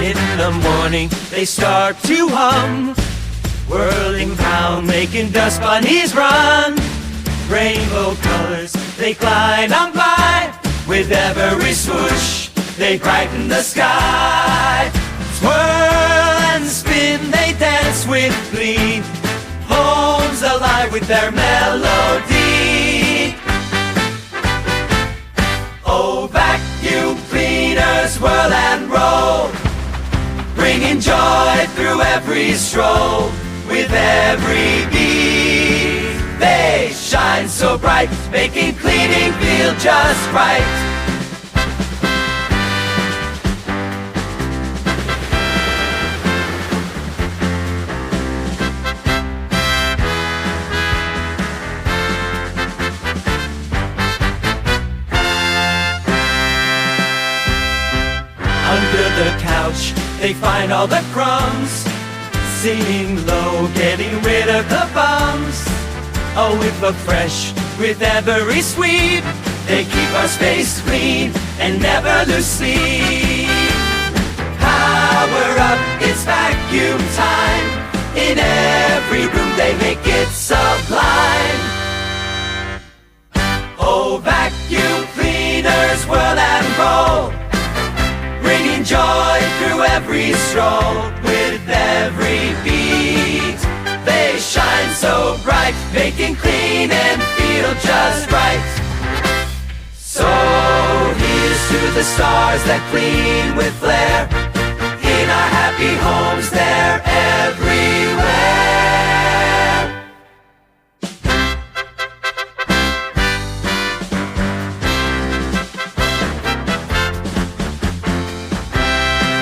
In the morning they start to hum, whirling round, making dust bunnies run. Rainbow colors, they glide on by. With every swoosh, they brighten the sky. Swirl and spin, they dance with glee. Homes alive with their melody. Oh, vacuum cleaners whirl and roll, bringing joy through every stroll. With every beat, they shine so bright, making cleaning feel just right. Under the couch, they find all the crumbs, singing low, getting rid of the bums. Oh, with a fresh, with every sweep, they keep our space clean and never lose sleep. Power up, it's vacuum time. In every room they make it sublime. Oh, vacuum cleaners whirl and roll, bringing joy through every stroll. With every beat, they shine so bright, making clean and feel just right. So here's to the stars that clean with flair. In our happy homes, they're everywhere.